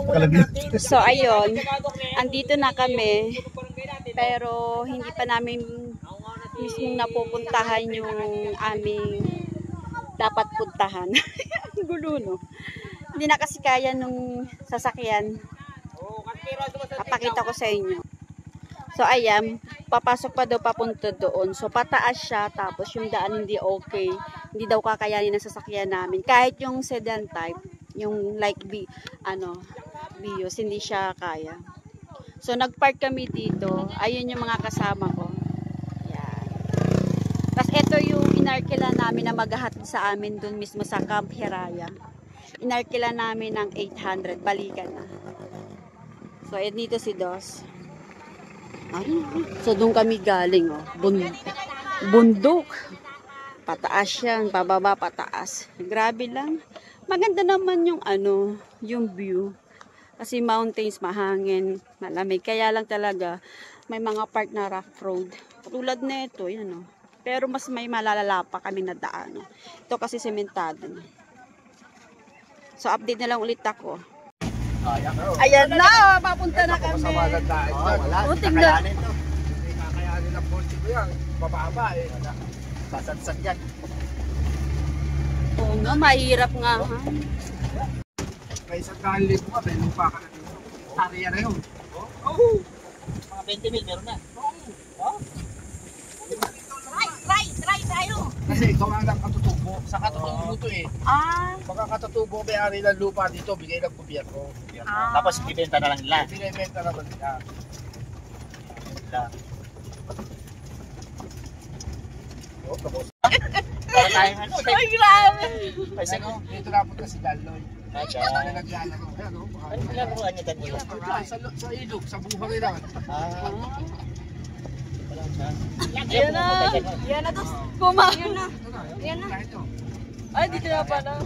ulam natin. So ayun, andito na kami. Pero hindi pa namin mismong napupuntahan yung aming dapat puntahan. Ang gulo, no? Hindi na kasi kaya nung sasakyan. Papakita ko sa inyo. So ayan, papasok pa daw papunta doon. So pataas siya, tapos yung daan hindi okay. Hindi daw kakayanin ng sasakyan namin. Kahit yung sedan type, yung like Vios, hindi siya kaya. So nagpark kami dito. Ayun yung mga kasama ko. Yan. Tapos ito yung inarkila namin na maghahatid sa amin doon mismo sa Camp Hiraya. Inarkila namin ng 800, balikan na. So dito si Dos. So doon kami galing, oh. Bundok. Pataas yan, pababa, pataas. Grabe lang. Maganda naman yung yung view. Kasi mountains, mahangin, malamig. Kaya lang talaga may mga part na rough road. Tulad nito, yan, oh. Pero mas may malalala pa kami na daan, oh. Ito kasi sementado. So update na lang ulit ako. Ayan na, papunta na kami. O, tignan. Kakayanin ang porte ko yan. Bababa eh. Sasagsak yan. Oo nga, mahirap nga. Ha? May isang kalip mo ka, may lupa ka na dito. Area na yun. Mga 20 mil meron na. Try tayo. Kasi ikaw ang lang katutubo. Sa katutubo to eh. Baka katutubo may ari ng lupa dito, bigay ng gobyerno. Tapos ibenta na lang nila. Binibenta naman nila. Tapos. Para tayo ano. Ay, grabe. Kasi ano. Dito napunta si Daloy. Acha. Ano naglalaro? Ano? Ano nilaruan niya ganito? Sa ilog, sa buhangin lang. Ayan na. Ayan na, Dos. Ayan na. Ayan na. Ay, dito na pala.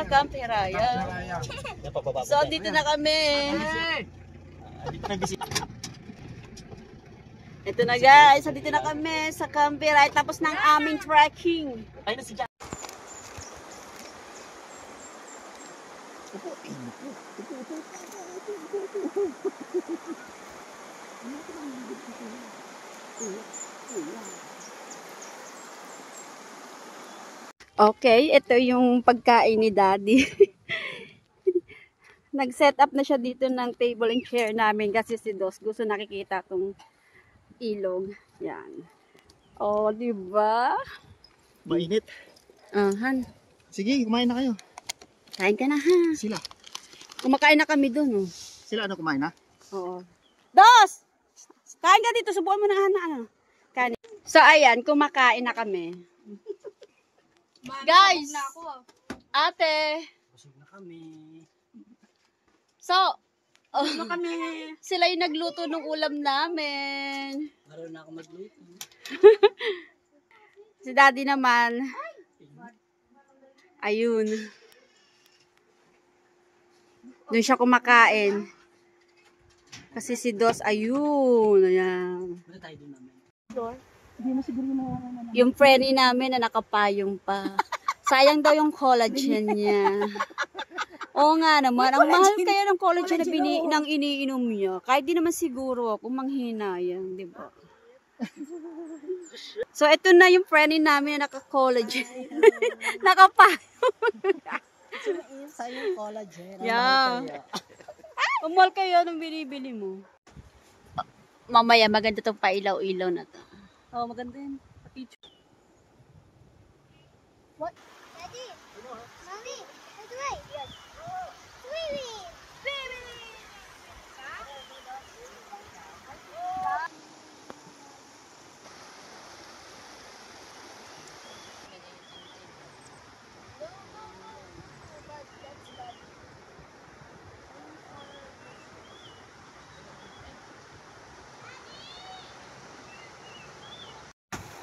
Camp Hiraya. So, dito na kami. Dito na bisita. Ito na guys, so dito na kami sa Camp Hiraya. Tapos ng aming trekking. Ayun na si Jack. Okay, ito yung pagkain ni Daddy. Nag-set up na siya dito ng table and chair namin kasi si Dos gusto nakikita tong ilog. Yan. Oh, di ba? Mainit. Han. Sige, kumain na kayo. Kain ka na ha. Sila. Kumakain na kami doon, oh. Sila ano kumain na? Oo. Dos! Kain ka dito, subukan mo na kanin. So ayan, kumakain na kami. Guys! Ate! Busog na kami. So, sila yung nagluto ng ulam namin. Meron na ako magluto. Si Daddy naman. Ayun. Doon siya kumakain. Kasi si Dos, ayun. Ayan. Wala tayo doon namin. Yung friendly namin na nakapayong pa. Sayang daw yung collagen niya. Oo nga naman. Ang mahal kaya ng collagen na iniinom niya. Kahit di naman siguro ako manghinayang, di ba? So, ito na yung friendly namin na naka-collagen. Nakapayong. Sa'yo collagen. Yeah. Umol kayo nung binibili mo. Mamaya, maganda itong pailaw-ilaw na to. Oh, maganda yun. What? Daddy, Mommy, look away. Yes. Swimming. Swimming.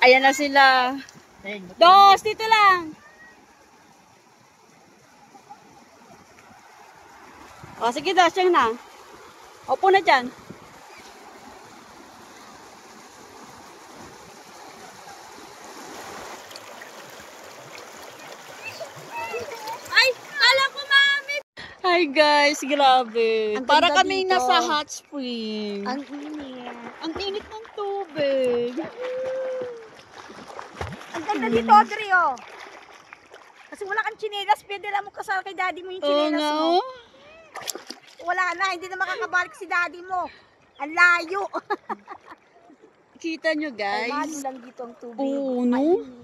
Ayan na sila. Dos, dito lang. O, sige Dos, yan na. Opo na dyan. Ay, kala Hi guys, grabe. Ang Para ganda kaming dito. nasa hot spring. Ang init. Ang init ng tubig. Ang ganda dito, Audrey, oh. Kasi wala kang tsinelas, pwede lang mo kasal kay daddy mo yung Oo tsinelas nga. mo. Wala na, hindi na makakabalik si daddy mo. Ang layo. Kita nyo Kalmado guys. lang dito ang tubig. Oo, no? Mainit.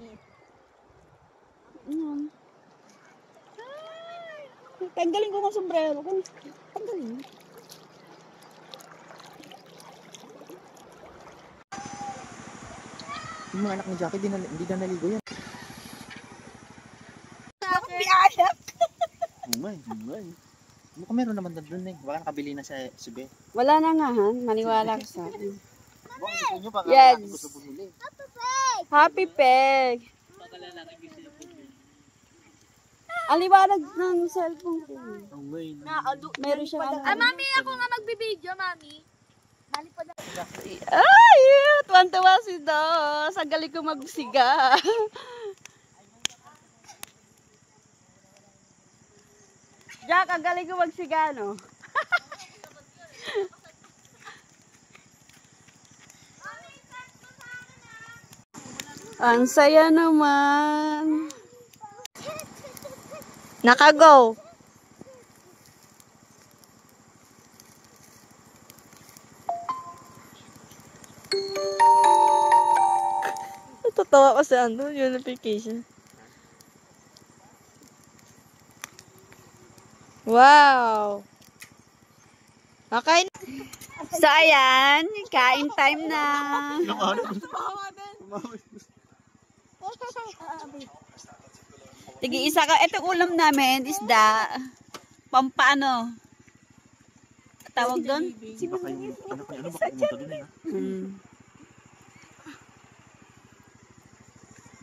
Tanggalin ko ng sombrero. Tanggalin. Yung mga anak ni Jackie, hindi na naligo yan. Bakit bialap? Umay. Mukhang meron naman doon eh. Baka nakabili na sa Sube. Wala na nga han. Maniwala ka sa akin. Baka gusto nyo, baka Yes. gusto bumili. Happy Peg. Ang liwanag ng cellphone ko. Umay. Meron siya ano. Mami, ako nga magbibideo, Mami. Mali pa na. Ay, tuwan-tuwa si Dos. Ang galing ko magsiga. Jack, ang galing ko magsiga, no? Ang saya naman. Nakago. Totoo kasi ano, yung notification. Wow! Okay. So, ayan. Kain time na. Sige, isa ka. Ito ulam namin, isda. Pampaano? Tawag doon? Baka yung anak niya, baka pumunta doon eh.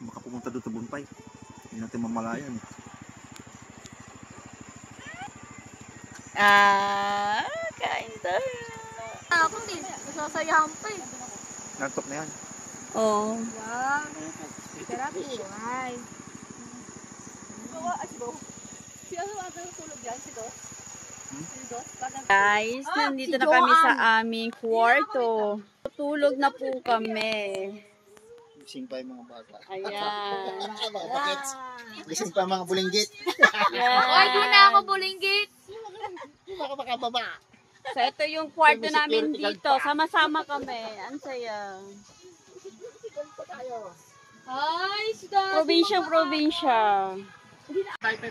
Baka pumunta doon sa Bunpay. Hindi natin mamalayan eh. Kain tayo. Ako din. Nasasayahan pa eh. Nantok na yan. Oh. Wow. Sarap buhay. Guys, nandito na kami sa aming kwarto. Tutulog na po kami. Gising pa yung mga bata. Ayan. Mga bakits. Gising pa yung mga bulinggit. Oy, di na ako bulinggit. Baka makababa. So, ito yung kwarto namin dito. Sama-sama kami. Ang saya. Ay, si Daddy. Probinsya. Halika.